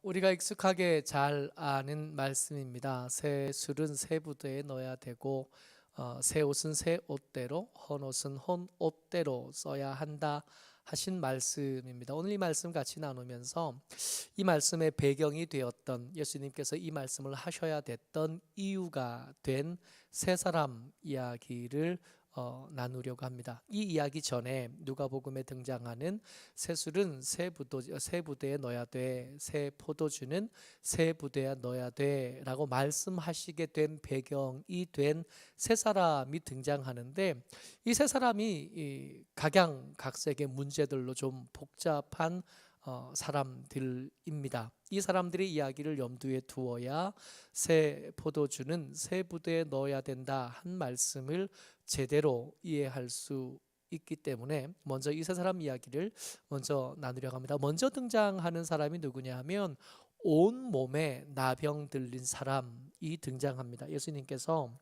우리가 익숙하게 잘 아는 말씀입니다. 새 술은 새 부대에 넣어야 되고, 새 옷은 새 옷대로, 헌 옷은 헌 옷대로 써야 한다 하신 말씀입니다. 오늘 이 말씀 같이 나누면서 이 말씀의 배경이 되었던, 예수님께서 이 말씀을 하셔야 됐던 이유가 된 세 사람 이야기를 나누려고 합니다. 이 이야기 전에 누가복음에 등장하는 새 술은 새 부대에 넣어야 돼, 새 포도주는 새 부대에 넣어야 돼라고 말씀하시게 된 배경이 된 세 사람이 등장하는데, 이 세 사람이 이 각양각색의 문제들로 좀 복잡한 사람들입니다. 이 사람들의 이야기를 염두에 두어야 새 포도주는 새 부대에 넣어야 된다 한 말씀을 제대로 이해할 수 있기 때문에 먼저 이 세 사람 이야기를 먼저 나누려고 합니다. 먼저 등장하는 사람이 누구냐 하면 온 몸에 나병 들린 사람이 등장합니다. 예수님께서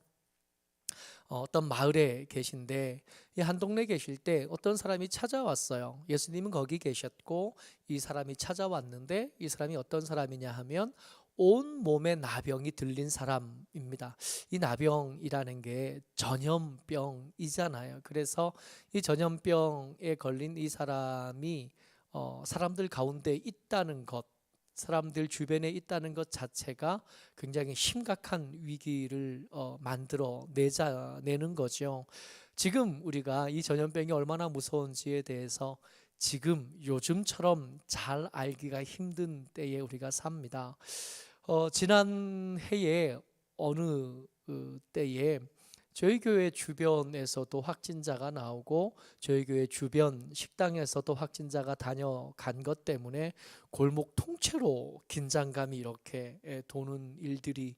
어떤 마을에 계신데, 이 한 동네 계실 때 어떤 사람이 찾아왔어요. 예수님은 거기 계셨고 이 사람이 찾아왔는데, 이 사람이 어떤 사람이냐 하면 온 몸에 나병이 들린 사람입니다. 이 나병이라는 게 전염병이잖아요. 그래서 이 전염병에 걸린 이 사람이 사람들 가운데 있다는 것, 사람들 주변에 있다는 것 자체가 굉장히 심각한 위기를 내는 거죠. 지금 우리가 이 전염병이 얼마나 무서운지에 대해서 지금 요즘처럼 잘 알기가 힘든 때에 우리가 삽니다. 지난 해에 어느 때에 저희 교회 주변에서도 확진자가 나오고, 저희 교회 주변 식당에서도 확진자가 다녀간 것 때문에 골목 통째로 긴장감이 이렇게 도는 일들이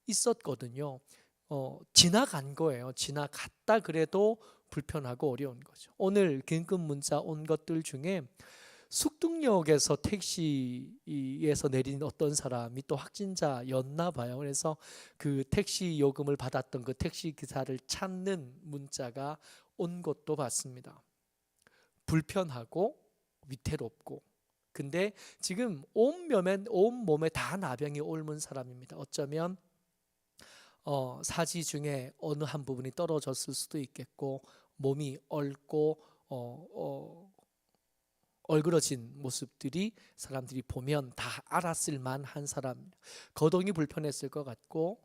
있었거든요. 지나간 거예요. 지나갔다 그래도 불편하고 어려운 거죠. 오늘 긴급 문자 온 것들 중에 숙등역에서 택시에서 내린 어떤 사람이 또 확진자였나 봐요. 그래서 그 택시 요금을 받았던 그 택시 기사를 찾는 문자가 온 것도 봤습니다. 불편하고 위태롭고. 근데 지금 온 몸에 다 나병이 옮은 사람입니다. 어쩌면 사지 중에 어느 한 부분이 떨어졌을 수도 있겠고, 몸이 얼고 얼그러진 모습들이 사람들이 보면 다 알았을 만한 사람, 거동이 불편했을 것 같고,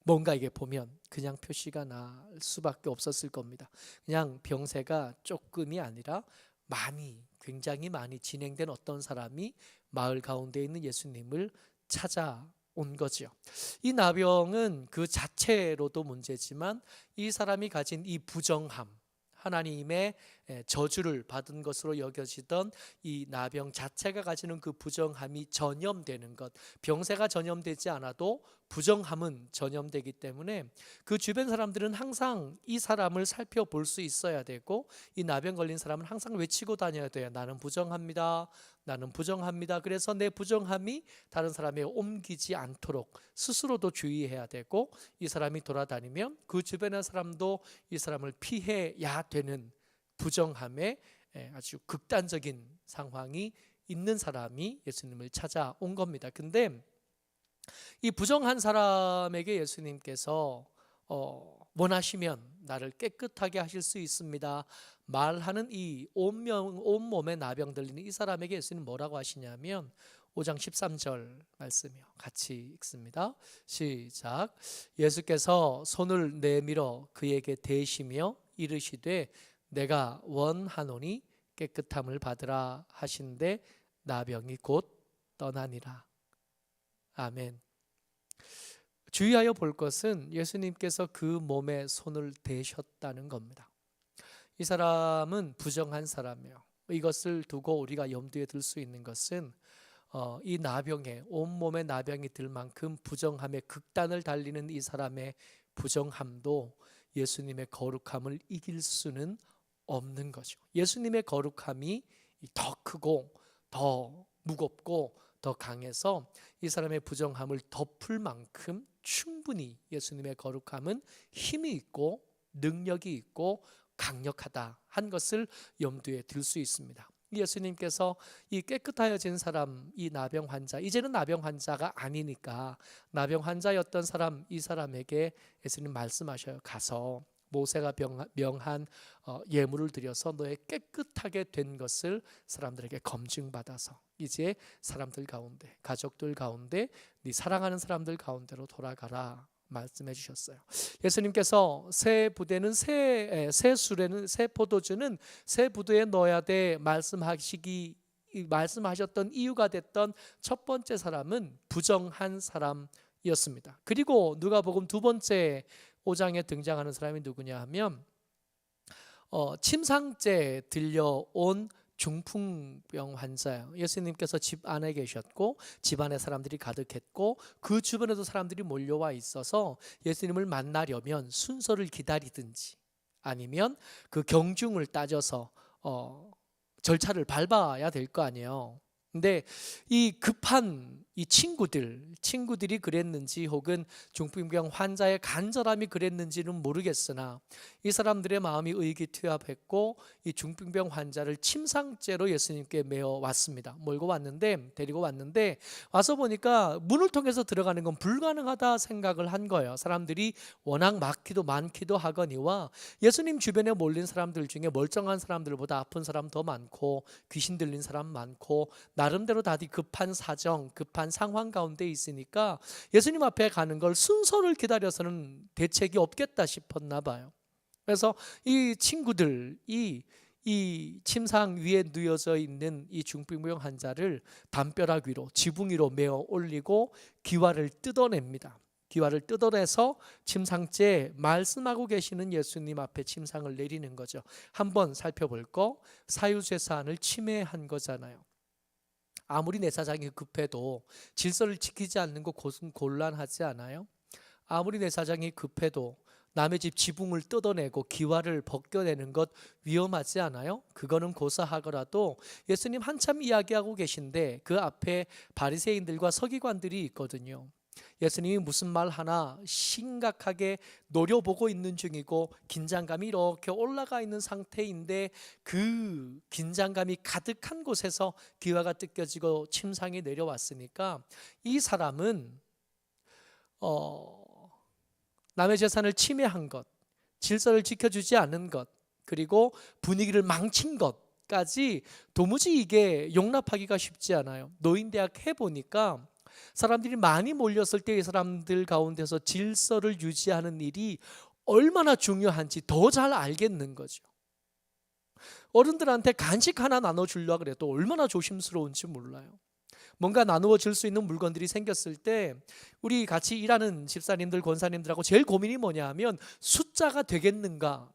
뭔가 이게 보면 그냥 표시가 날 수밖에 없었을 겁니다. 그냥 병세가 조금이 아니라 굉장히 많이 진행된 어떤 사람이 마을 가운데 있는 예수님을 찾아온 거죠. 이 나병은 그 자체로도 문제지만, 이 사람이 가진 이 부정함, 하나님의 저주를 받은 것으로 여겨지던 이 나병 자체가 가지는 그 부정함이 전염되는 것, 병세가 전염되지 않아도 부정함은 전염되기 때문에 그 주변 사람들은 항상 이 사람을 살펴볼 수 있어야 되고, 이 나병 걸린 사람은 항상 외치고 다녀야 돼요. 나는 부정합니다. 나는 부정합니다. 그래서 내 부정함이 다른 사람에 옮기지 않도록 스스로도 주의해야 되고, 이 사람이 돌아다니면 그 주변의 사람도 이 사람을 피해야 되는 부정함에 아주 극단적인 상황이 있는 사람이 예수님을 찾아온 겁니다. 근데 이 부정한 사람에게 예수님께서 원하시면 나를 깨끗하게 하실 수 있습니다 말하는 이 온몸에 나병 들리는 이 사람에게 예수님은 뭐라고 하시냐면 5장 13절 말씀이요. 같이 읽습니다. 시작. 예수께서 손을 내밀어 그에게 대시며 이르시되 내가 원하노니 깨끗함을 받으라 하신데 나병이 곧 떠나니라. 아멘. 주의하여 볼 것은 예수님께서 그 몸에 손을 대셨다는 겁니다. 이 사람은 부정한 사람이에요. 이것을 두고 우리가 염두에 둘 수 있는 것은 이 나병에, 온몸에 나병이 들 만큼 부정함의 극단을 달리는 이 사람의 부정함도 예수님의 거룩함을 이길 수는 없는 거죠. 예수님의 거룩함이 더 크고 더 무겁고 더 강해서 이 사람의 부정함을 덮을 만큼 충분히 예수님의 거룩함은 힘이 있고 능력이 있고 강력하다 한 것을 염두에 둘 수 있습니다. 예수님께서 이 깨끗하여진 사람, 이 나병 환자, 이제는 나병 환자가 아니니까 나병 환자였던 사람, 이 사람에게 예수님 말씀하셔요. 가서 모세가 명한 예물을 드려서 너의 깨끗하게 된 것을 사람들에게 검증받아서 이제 사람들 가운데, 가족들 가운데, 네 사랑하는 사람들 가운데로 돌아가라 말씀해 주셨어요. 예수님께서 새 부대는 새 수레는 새 포도주는 새 부대에 넣어야 돼 말씀하셨던 이유가 됐던 첫 번째 사람은 부정한 사람이었습니다. 그리고 누가복음 두 번째 5장에 등장하는 사람이 누구냐 하면 침상째 들려온 중풍병 환자예요. 예수님께서 집 안에 계셨고 집 안에 사람들이 가득했고 그 주변에도 사람들이 몰려와 있어서 예수님을 만나려면 순서를 기다리든지 아니면 그 경중을 따져서 절차를 밟아야 될 거 아니에요. 근데 이 급한 이 친구들이 그랬는지 혹은 중풍병 환자의 간절함이 그랬는지는 모르겠으나 이 사람들의 마음이 의기투합했고 이 중풍병 환자를 침상째로 예수님께 메어 왔습니다. 데리고 왔는데 와서 보니까 문을 통해서 들어가는 건 불가능하다 생각을 한 거예요. 사람들이 워낙 많기도 하거니와 예수님 주변에 몰린 사람들 중에 멀쩡한 사람들보다 아픈 사람 더 많고 귀신 들린 사람 많고 나름대로 다들 급한 상황 가운데 있으니까 예수님 앞에 가는 걸 순서를 기다려서는 대책이 없겠다 싶었나 봐요. 그래서 이 친구들이 이 침상 위에 누워져 있는 이 중풍병 환자를 담벼락 위로 지붕 위로 메어 올리고 귀화를 뜯어냅니다. 귀화를 뜯어내서 침상째에 말씀하고 계시는 예수님 앞에 침상을 내리는 거죠. 한번 살펴볼 거, 사유재산을 침해한 거잖아요. 아무리 내 사정이 급해도 질서를 지키지 않는 거 곤란하지 않아요? 아무리 내 사정이 급해도 남의 집 지붕을 뜯어내고 기와를 벗겨내는 것 위험하지 않아요? 그거는 고사하더라도 예수님 한참 이야기하고 계신데 그 앞에 바리새인들과 서기관들이 있거든요. 예수님이 무슨 말 하나 심각하게 노려보고 있는 중이고 긴장감이 이렇게 올라가 있는 상태인데 그 긴장감이 가득한 곳에서 기와가 뜯겨지고 침상이 내려왔으니까 이 사람은 남의 재산을 침해한 것, 질서를 지켜주지 않은 것, 그리고 분위기를 망친 것까지 도무지 이게 용납하기가 쉽지 않아요. 노인대학 해보니까 사람들이 많이 몰렸을 때 이 사람들 가운데서 질서를 유지하는 일이 얼마나 중요한지 더 잘 알겠는 거죠. 어른들한테 간식 하나 나눠주려고 그래도 얼마나 조심스러운지 몰라요. 뭔가 나누어 줄 수 있는 물건들이 생겼을 때 우리 같이 일하는 집사님들, 권사님들하고 제일 고민이 뭐냐 하면 숫자가 되겠는가.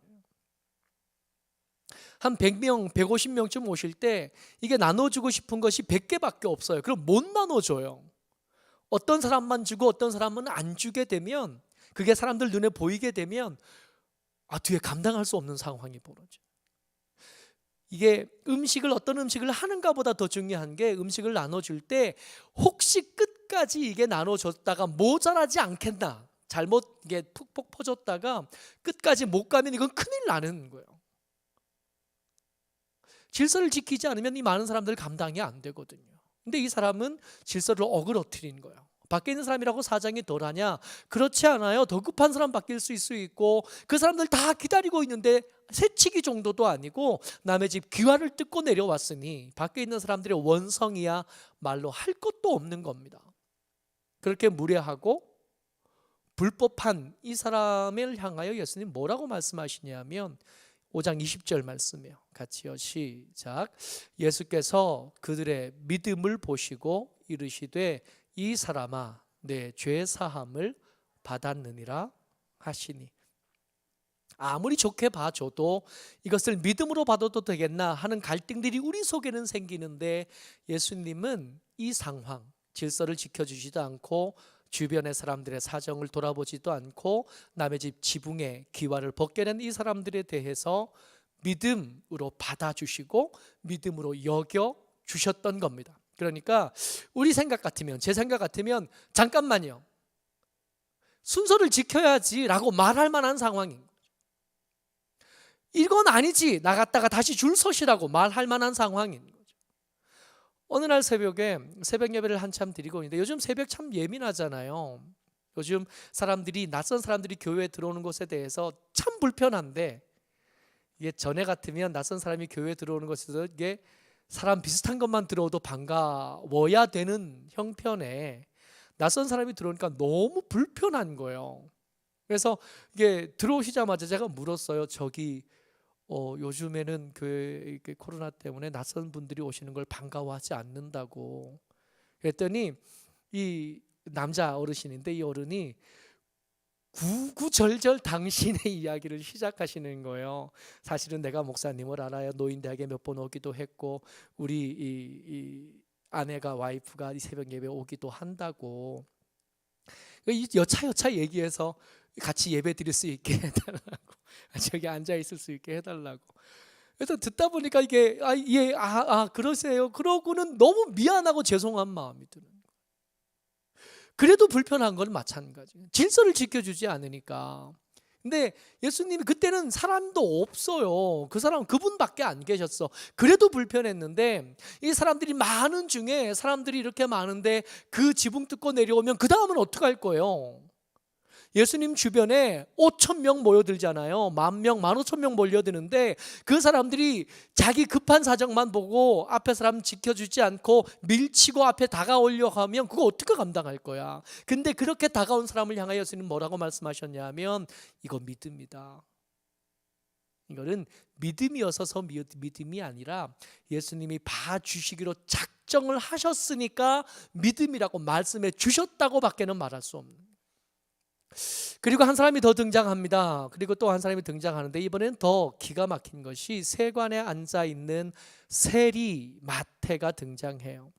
한 100명, 150명쯤 오실 때 이게 나눠주고 싶은 것이 100개밖에 없어요. 그럼 못 나눠줘요. 어떤 사람만 주고 어떤 사람은 안 주게 되면 그게 사람들 눈에 보이게 되면 뒤에 감당할 수 없는 상황이 벌어져요. 이게 어떤 음식을 하는가 보다 더 중요한 게 음식을 나눠줄 때 혹시 끝까지 이게 나눠줬다가 모자라지 않겠나, 잘못 이게 푹푹 퍼줬다가 끝까지 못 가면 이건 큰일 나는 거예요. 질서를 지키지 않으면 이 많은 사람들 감당이 안 되거든요. 근데 이 사람은 질서를 어그러뜨린 거예요. 밖에 있는 사람이라고 사정이 덜하냐? 그렇지 않아요. 더 급한 사람 바뀔 수 있고 그 사람들 다 기다리고 있는데 새치기 정도도 아니고 남의 집 귀화를 뜯고 내려왔으니 밖에 있는 사람들의 원성이야 말로 할 것도 없는 겁니다. 그렇게 무례하고 불법한 이 사람을 향하여 예수님 뭐라고 말씀하시냐면 5장 20절 말씀이에요. 같이요. 시작. 예수께서 그들의 믿음을 보시고 이르시되 이 사람아 내 죄 사함을 받았느니라 하시니. 아무리 좋게 봐줘도 이것을 믿음으로 받아도 되겠나 하는 갈등들이 우리 속에는 생기는데 예수님은 이 상황, 질서를 지켜주지도 않고 주변의 사람들의 사정을 돌아보지도 않고 남의 집 지붕에 기와를 벗겨낸 이 사람들에 대해서 믿음으로 받아주시고 믿음으로 여겨주셨던 겁니다. 그러니까 우리 생각 같으면, 제 생각 같으면 잠깐만요, 순서를 지켜야지 라고 말할 만한 상황인 거죠. 이건 아니지, 나갔다가 다시 줄 서시라고 말할 만한 상황인 거죠. 어느 날 새벽에 새벽 예배를 한참 드리고 있는데, 요즘 새벽 참 예민하잖아요. 요즘 사람들이, 낯선 사람들이 교회에 들어오는 것에 대해서 참 불편한데, 이게 전에 같으면 낯선 사람이 교회에 들어오는 것에서 이게 사람 비슷한 것만 들어도 반가워야 되는 형편에 낯선 사람이 들어오니까 너무 불편한 거예요. 그래서 이게 들어오시자마자 제가 물었어요. 저기 요즘에는 교회 코로나 때문에 낯선 분들이 오시는 걸 반가워하지 않는다고. 그랬더니 이 남자 어르신인데, 이 어른이 구구절절 당신의 이야기를 시작하시는 거예요. 사실은 내가 목사님을 알아요. 노인대학에 몇 번 오기도 했고, 우리 이 아내가, 와이프가 이 새벽 예배 오기도 한다고. 여차여차 얘기해서 같이 예배 드릴 수 있게 해달라고, 저기 앉아 있을 수 있게 해달라고. 그래서 듣다 보니까 이게 그러세요. 그러고는 너무 미안하고 죄송한 마음이 드는 거예요. 그래도 불편한 건 마찬가지예요. 질서를 지켜주지 않으니까. 근데 예수님이 그때는 사람도 없어요. 그 사람은 그분밖에 안 계셨어. 그래도 불편했는데, 이 사람들이 많은 중에, 사람들이 이렇게 많은데 그 지붕 뜯고 내려오면 그 다음은 어떻게 할 거예요? 예수님 주변에 5,000명 모여들잖아요. 10,000명, 15,000명 몰려드는데, 그 사람들이 자기 급한 사정만 보고 앞에 사람 지켜주지 않고 밀치고 앞에 다가오려고 하면 그거 어떻게 감당할 거야? 근데 그렇게 다가온 사람을 향하여 예수님 뭐라고 말씀하셨냐 하면, 이거 믿음이다. 이거는 믿음이어서 믿음이 아니라 예수님이 봐주시기로 작정을 하셨으니까 믿음이라고 말씀해 주셨다고 밖에는 말할 수 없는. 그리고 한 사람이 더 등장합니다. 그리고 또 한 사람이 등장하는데, 이번에는 더 기가 막힌 것이 세관에 앉아 있는 세리 마태가 등장해요.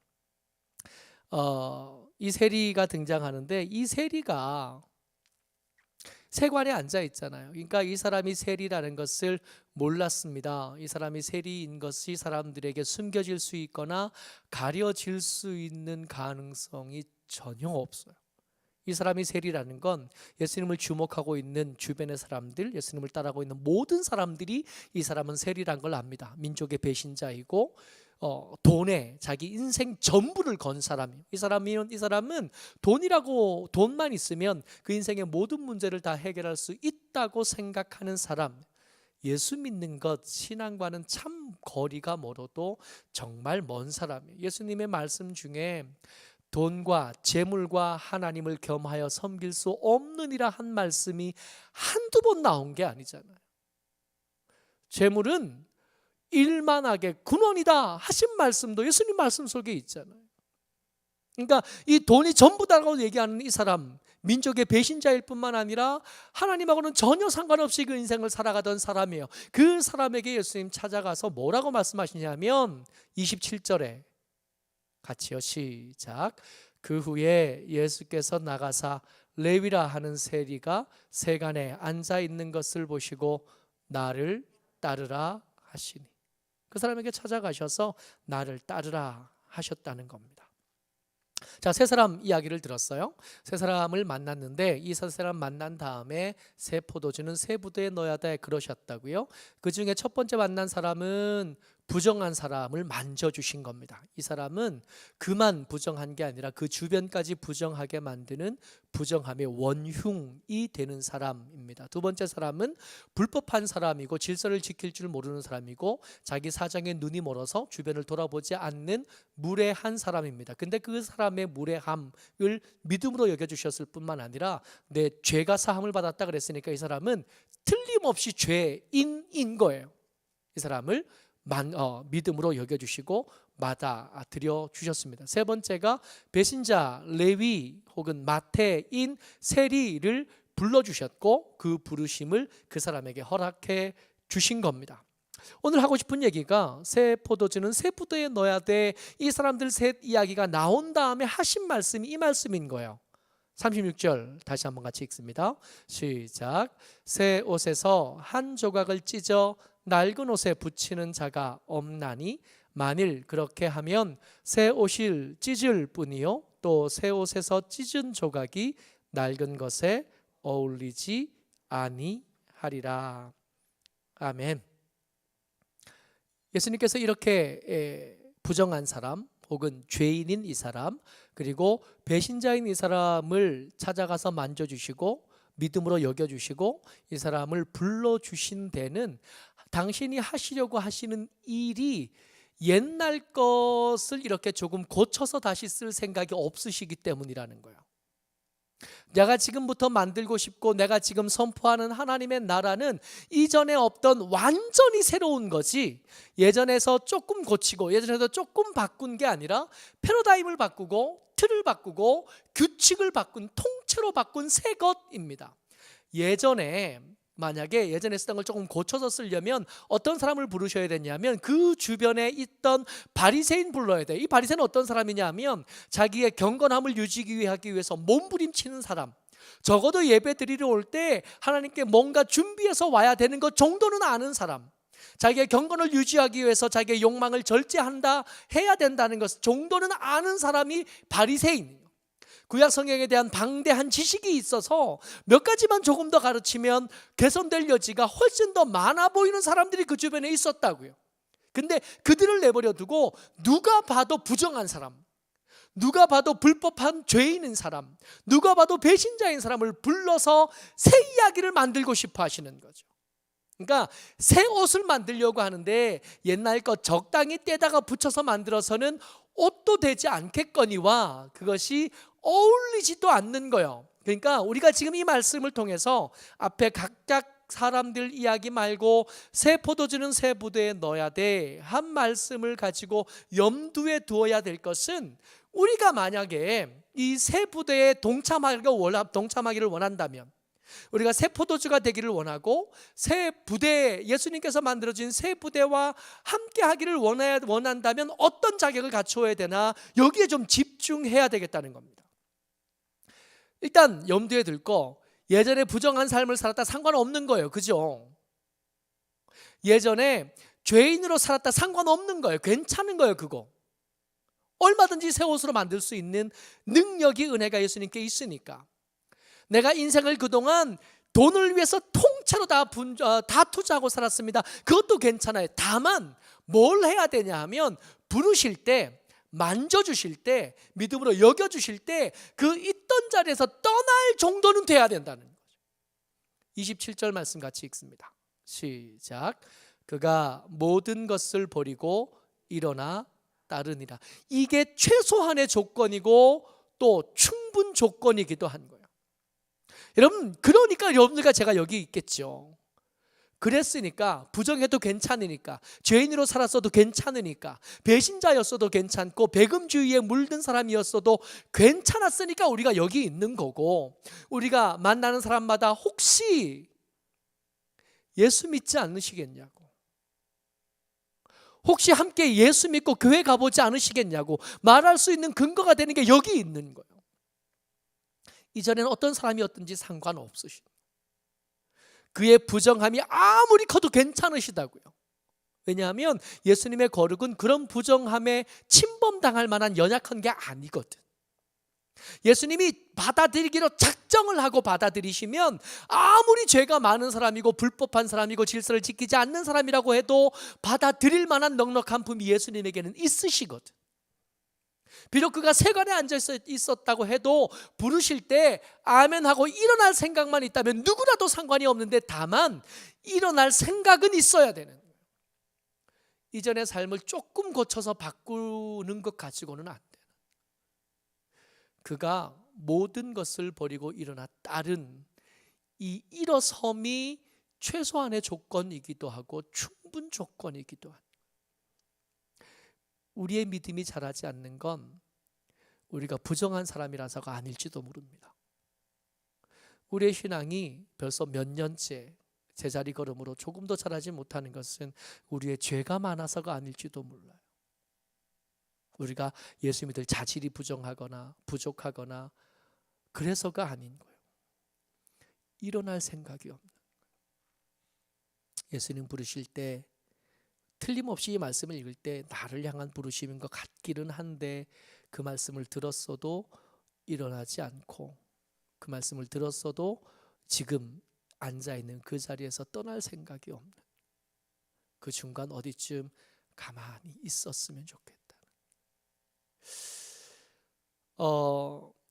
이 세리가 등장하는데, 이 세리가 세관에 앉아 있잖아요. 그러니까 이 사람이 세리라는 것을 몰랐습니다. 이 사람이 세리인 것이 사람들에게 숨겨질 수 있거나 가려질 수 있는 가능성이 전혀 없어요. 이 사람이 세리라는 건 예수님을 주목하고 있는 주변의 사람들, 예수님을 따라가고 있는 모든 사람들이 이 사람은 세리란 걸 압니다. 민족의 배신자이고 돈에 자기 인생 전부를 건 사람이에요. 이 사람은 돈만 있으면 그 인생의 모든 문제를 다 해결할 수 있다고 생각하는 사람. 예수 믿는 것, 신앙과는 참 거리가 멀어도 정말 먼 사람이에요. 예수님의 말씀 중에 돈과 재물과 하나님을 겸하여 섬길 수 없느니라 한 말씀이 한두 번 나온 게 아니잖아요. 재물은 일만하게 근원이다 하신 말씀도 예수님 말씀 속에 있잖아요. 그러니까 이 돈이 전부다라고 얘기하는 이 사람, 민족의 배신자일 뿐만 아니라 하나님하고는 전혀 상관없이 그 인생을 살아가던 사람이에요. 그 사람에게 예수님 찾아가서 뭐라고 말씀하시냐면 27절에 같이요, 시작. 그 후에 예수께서 나가사 레위라 하는 세리가 세간에 앉아 있는 것을 보시고 나를 따르라 하시니. 그 사람에게 찾아가셔서 나를 따르라 하셨다는 겁니다. 자, 세 사람 이야기를 들었어요. 세 사람을 만났는데, 이 세 사람 만난 다음에 새 포도주는 새 부대에 넣어야 돼 그러셨다고요. 그 중에 첫 번째 만난 사람은 부정한 사람을 만져주신 겁니다. 이 사람은 그만 부정한 게 아니라 그 주변까지 부정하게 만드는 부정함의 원흉이 되는 사람입니다. 두 번째 사람은 불법한 사람이고 질서를 지킬 줄 모르는 사람이고 자기 사정에 눈이 멀어서 주변을 돌아보지 않는 무례한 사람입니다. 근데 그 사람의 무례함을 믿음으로 여겨주셨을 뿐만 아니라 내 죄가 사함을 받았다 그랬으니까 이 사람은 틀림없이 죄인인 거예요. 이 사람을 믿음으로 여겨주시고 받아들여 주셨습니다. 세 번째가 배신자 레위 혹은 마태인 세리를 불러주셨고 그 부르심을 그 사람에게 허락해 주신 겁니다. 오늘 하고 싶은 얘기가 새 포도주는 새 부대에 넣어야 돼, 이 사람들 셋 이야기가 나온 다음에 하신 말씀이 이 말씀인 거예요. 36절 다시 한번 같이 읽습니다. 시작. 새 옷에서 한 조각을 찢어 낡은 옷에 붙이는 자가 없나니 만일 그렇게 하면 새 옷을 찢을 뿐이요 또 새 옷에서 찢은 조각이 낡은 것에 어울리지 아니하리라. 아멘. 예수님께서 이렇게 부정한 사람 혹은 죄인인 이 사람 그리고 배신자인 이 사람을 찾아가서 만져주시고 믿음으로 여겨주시고 이 사람을 불러주신 데는 당신이 하시려고 하시는 일이 옛날 것을 이렇게 조금 고쳐서 다시 쓸 생각이 없으시기 때문이라는 거예요. 내가 지금부터 만들고 싶고 내가 지금 선포하는 하나님의 나라는 이전에 없던 완전히 새로운 거지, 예전에서 조금 고치고 예전에서 조금 바꾼 게 아니라 패러다임을 바꾸고 틀을 바꾸고 규칙을 바꾼, 통째로 바꾼 새 것입니다. 만약에 예전에 쓰던 걸 조금 고쳐서 쓰려면 어떤 사람을 부르셔야 되냐면 그 주변에 있던 바리새인 불러야 돼. 이 바리새인은 어떤 사람이냐면 자기의 경건함을 유지하기 위해서 몸부림치는 사람, 적어도 예배 드리러 올 때 하나님께 뭔가 준비해서 와야 되는 것 정도는 아는 사람, 자기의 경건을 유지하기 위해서 자기의 욕망을 절제한다 해야 된다는 것 정도는 아는 사람이 바리새인이에요. 구약 성경에 대한 방대한 지식이 있어서 몇 가지만 조금 더 가르치면 개선될 여지가 훨씬 더 많아 보이는 사람들이 그 주변에 있었다고요. 근데 그들을 내버려 두고 누가 봐도 부정한 사람, 누가 봐도 불법한 죄인인 사람, 누가 봐도 배신자인 사람을 불러서 새 이야기를 만들고 싶어 하시는 거죠. 그러니까 새 옷을 만들려고 하는데 옛날 것 적당히 떼다가 붙여서 만들어서는 옷도 되지 않겠거니와 그것이 어울리지도 않는 거예요. 그러니까 우리가 지금 이 말씀을 통해서 앞에 각각 사람들 이야기 말고 새 포도주는 새 부대에 넣어야 돼 한 말씀을 가지고 염두에 두어야 될 것은, 우리가 만약에 이 새 부대에 동참하기를 원한다면, 우리가 새 포도주가 되기를 원하고 새 부대, 예수님께서 만들어진 새 부대와 함께 하기를 원한다면 어떤 자격을 갖추어야 되나, 여기에 좀 집중해야 되겠다는 겁니다. 일단 염두에 둘 거, 예전에 부정한 삶을 살았다 상관없는 거예요. 그죠? 예전에 죄인으로 살았다 상관없는 거예요. 괜찮은 거예요. 그거 얼마든지 새 옷으로 만들 수 있는 능력이, 은혜가 예수님께 있으니까. 내가 인생을 그동안 돈을 위해서 통째로 다 투자하고 살았습니다. 그것도 괜찮아요. 다만 뭘 해야 되냐 하면 부르실 때, 만져주실 때, 믿음으로 여겨주실 때 그 있던 자리에서 떠날 정도는 돼야 된다는 거죠. 27절 말씀 같이 읽습니다. 시작. 그가 모든 것을 버리고 일어나 따르니라. 이게 최소한의 조건이고 또 충분 조건이기도 한 거예요. 여러분, 그러니까 여러분들과 제가 여기 있겠죠. 그랬으니까, 부정해도 괜찮으니까, 죄인으로 살았어도 괜찮으니까, 배신자였어도 괜찮고 배금주의에 물든 사람이었어도 괜찮았으니까 우리가 여기 있는 거고, 우리가 만나는 사람마다 혹시 예수 믿지 않으시겠냐고, 혹시 함께 예수 믿고 교회 가보지 않으시겠냐고 말할 수 있는 근거가 되는 게 여기 있는 거예요. 이전에는 어떤 사람이었든지 상관없으신, 그의 부정함이 아무리 커도 괜찮으시다고요. 왜냐하면 예수님의 거룩은 그런 부정함에 침범당할 만한 연약한 게 아니거든. 예수님이 받아들이기로 작정을 하고 받아들이시면 아무리 죄가 많은 사람이고 불법한 사람이고 질서를 지키지 않는 사람이라고 해도 받아들일 만한 넉넉한 품이 예수님에게는 있으시거든. 비록 그가 세관에 앉아 있었다고 해도 부르실 때 아멘하고 일어날 생각만 있다면 누구라도 상관이 없는데, 다만 일어날 생각은 있어야 되는 거예요. 이전의 삶을 조금 고쳐서 바꾸는 것 가지고는 안 돼요. 그가 모든 것을 버리고 일어나 따른 이 일어섬이 최소한의 조건이기도 하고 충분 조건이기도 합니다. 우리의 믿음이 자라지 않는 건 우리가 부정한 사람이라서가 아닐지도 모릅니다. 우리의 신앙이 벌써 몇 년째 제자리 걸음으로 조금 더 자라지 못하는 것은 우리의 죄가 많아서가 아닐지도 몰라요. 우리가 예수 믿을 자질이 부정하거나 부족하거나 그래서가 아닌 거예요. 일어날 생각이 없는 거예요. 예수님 부르실 때 틀림없이 이 말씀을 읽을 때 나를 향한 부르심인 것 같기는 한데, 그 말씀을 들었어도 일어나지 않고, 그 말씀을 들었어도 지금 앉아있는 그 자리에서 떠날 생각이 없는, 그 중간 어디쯤 가만히 있었으면 좋겠다.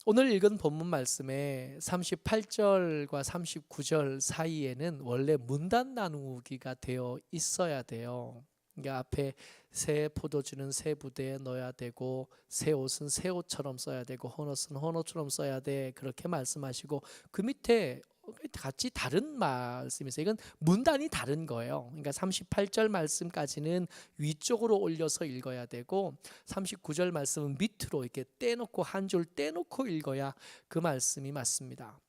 오늘 읽은 본문 말씀에 38절과 39절 사이에는 원래 문단 나누기가 되어 있어야 돼요. 그러니까 앞에 새 포도주는 새 부대에 넣어야 되고 새 옷은 새 옷처럼 써야 되고 헌옷은 헌옷처럼 써야 돼, 그렇게 말씀하시고 그 밑에 같이 다른 말씀이세요. 이건 문단이 다른 거예요. 그러니까 38절 말씀까지는 위쪽으로 올려서 읽어야 되고 39절 말씀은 밑으로 이렇게 떼놓고 한 줄 떼놓고 읽어야 그 말씀이 맞습니다.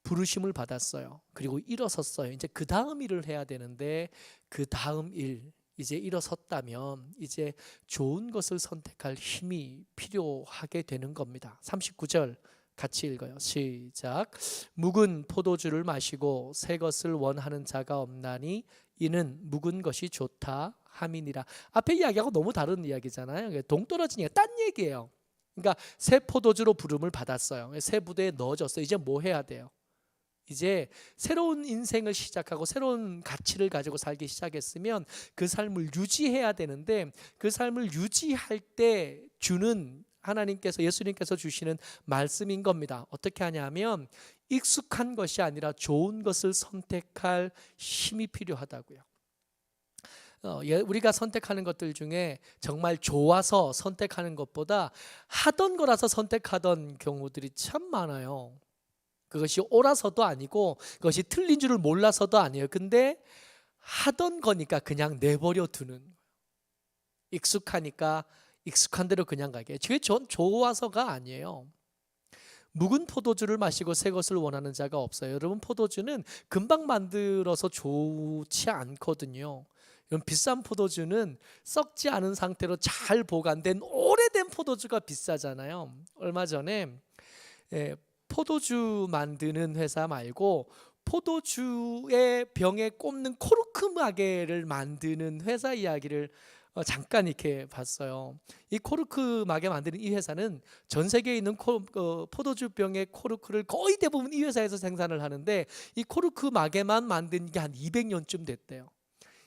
부르심을 받았어요. 그리고 일어섰어요. 이제 그 다음 일을 해야 되는데 그 다음 일, 이제 일어섰다면 이제 좋은 것을 선택할 힘이 필요하게 되는 겁니다. 39절 같이 읽어요. 시작. 묵은 포도주를 마시고 새 것을 원하는 자가 없나니 이는 묵은 것이 좋다 함이니라. 앞에 이야기하고 너무 다른 이야기잖아요. 동떨어진 얘기, 딴 얘기예요. 그러니까 새 포도주로 부름을 받았어요. 새 부대에 넣어졌어요. 이제 뭐 해야 돼요? 이제 새로운 인생을 시작하고 새로운 가치를 가지고 살기 시작했으면 그 삶을 유지해야 되는데 그 삶을 유지할 때 주는 하나님께서, 예수님께서 주시는 말씀인 겁니다. 어떻게 하냐면 익숙한 것이 아니라 좋은 것을 선택할 힘이 필요하다고요. 우리가 선택하는 것들 중에 정말 좋아서 선택하는 것보다 하던 거라서 선택하던 경우들이 참 많아요. 그것이 옳아서도 아니고 그것이 틀린 줄을 몰라서도 아니에요. 근데 하던 거니까 그냥 내버려 두는, 익숙하니까 익숙한 대로 그냥 가게. 전 좋아서가 아니에요. 묵은 포도주를 마시고 새 것을 원하는 자가 없어요. 여러분, 포도주는 금방 만들어서 좋지 않거든요. 여러분, 비싼 포도주는 썩지 않은 상태로 잘 보관된 오래된 포도주가 비싸잖아요. 얼마 전에 포도주 만드는 회사 말고 포도주의 병에 꼽는 코르크 마개를 만드는 회사 이야기를 잠깐 이렇게 봤어요. 이 코르크 마개 만드는 이 회사는 전 세계에 있는 포도주 병의 코르크를 거의 대부분 이 회사에서 생산을 하는데 이 코르크 마개만 만든 게 한 200년쯤 됐대요.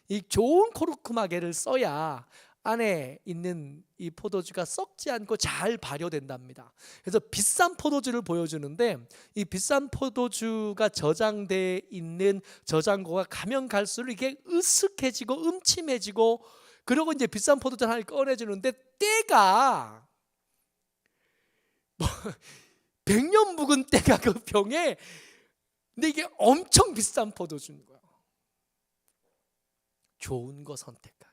이 좋은 코르크 마개를 써야 안에 있는 이 포도주가 썩지 않고 잘 발효된답니다. 그래서 비싼 포도주를 보여주는데 이 비싼 포도주가 저장돼 있는 저장고가 가면 갈수록 이게 으슥해지고 음침해지고, 그리고 이제 비싼 포도주 하나를 꺼내주는데 때가 100년 묵은 때가 그 병에, 근데 이게 엄청 비싼 포도주인 거야. 좋은 거 선택하기.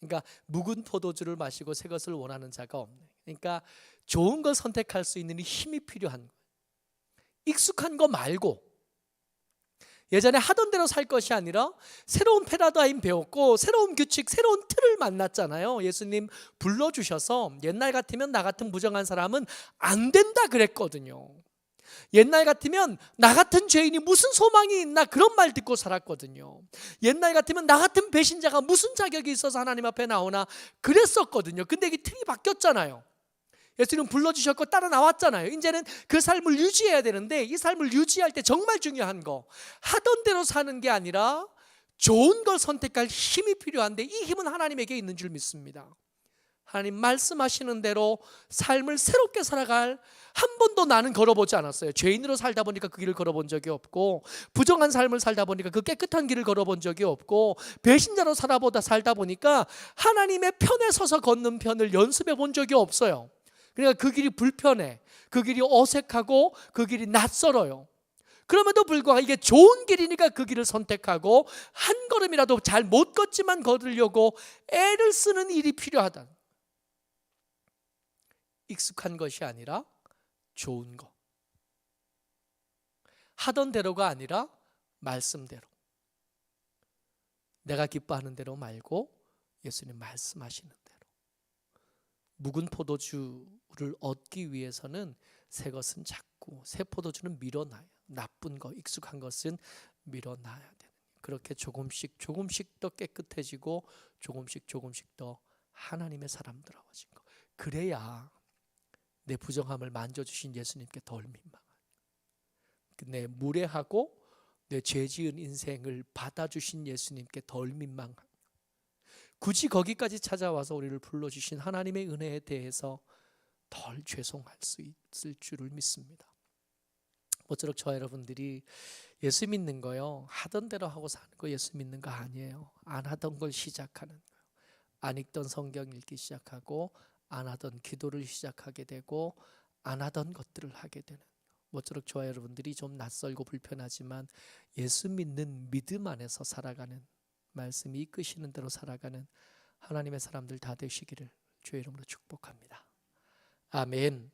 그러니까 묵은 포도주를 마시고 새 것을 원하는 자가 없네. 그러니까 좋은 걸 선택할 수 있는 힘이 필요한 거예요. 익숙한 거 말고 예전에 하던 대로 살 것이 아니라 새로운 패러다임 배웠고 새로운 규칙, 새로운 틀을 만났잖아요. 예수님 불러주셔서 옛날 같으면 나 같은 부정한 사람은 안 된다 그랬거든요. 옛날 같으면 나 같은 죄인이 무슨 소망이 있나 그런 말 듣고 살았거든요. 옛날 같으면 나 같은 배신자가 무슨 자격이 있어서 하나님 앞에 나오나 그랬었거든요. 근데 이게 틀이 바뀌었잖아요. 예수님 불러주셨고 따라 나왔잖아요. 이제는 그 삶을 유지해야 되는데 이 삶을 유지할 때 정말 중요한 거, 하던 대로 사는 게 아니라 좋은 걸 선택할 힘이 필요한데 이 힘은 하나님에게 있는 줄 믿습니다. 하나님 말씀하시는 대로 삶을 새롭게 살아갈, 한 번도 나는 걸어보지 않았어요. 죄인으로 살다 보니까 그 길을 걸어본 적이 없고, 부정한 삶을 살다 보니까 그 깨끗한 길을 걸어본 적이 없고, 배신자로 살다 보니까 하나님의 편에 서서 걷는 편을 연습해 본 적이 없어요. 그러니까 그 길이 불편해, 그 길이 어색하고 그 길이 낯설어요. 그럼에도 불구하고 이게 좋은 길이니까 그 길을 선택하고 한 걸음이라도 잘 못 걷지만 걸으려고 애를 쓰는 일이 필요하다. 익숙한 것이 아니라 좋은 거, 하던 대로가 아니라 말씀대로, 내가 기뻐하는 대로 말고 예수님 말씀하시는 대로. 묵은 포도주를 얻기 위해서는 새 것은 잡고 새 포도주는 밀어놔요. 나쁜 거, 익숙한 것은 밀어놔야 되는. 그렇게 조금씩 더 깨끗해지고 조금씩 더 하나님의 사람들어진 거. 그래야 내 부정함을 만져주신 예수님께 덜 민망한, 내 무례하고 내 죄지은 인생을 받아주신 예수님께 덜 민망한, 굳이 거기까지 찾아와서 우리를 불러주신 하나님의 은혜에 대해서 덜 죄송할 수 있을 줄을 믿습니다. 모쪼록 저와 여러분들이 예수 믿는 거요, 하던 대로 하고 사는 거 예수 믿는 거 아니에요. 안 하던 걸 시작하는 거예요. 안 읽던 성경 읽기 시작하고, 안 하던 기도를 시작하게 되고, 안 하던 것들을 하게 되는 거예요. 모쪼록 저와 여러분들이 좀 낯설고 불편하지만 예수 믿는 믿음 안에서 살아가는, 말씀이 이끄시는 대로 살아가는 하나님의 사람들 다 되시기를 주의 이름으로 축복합니다. 아멘.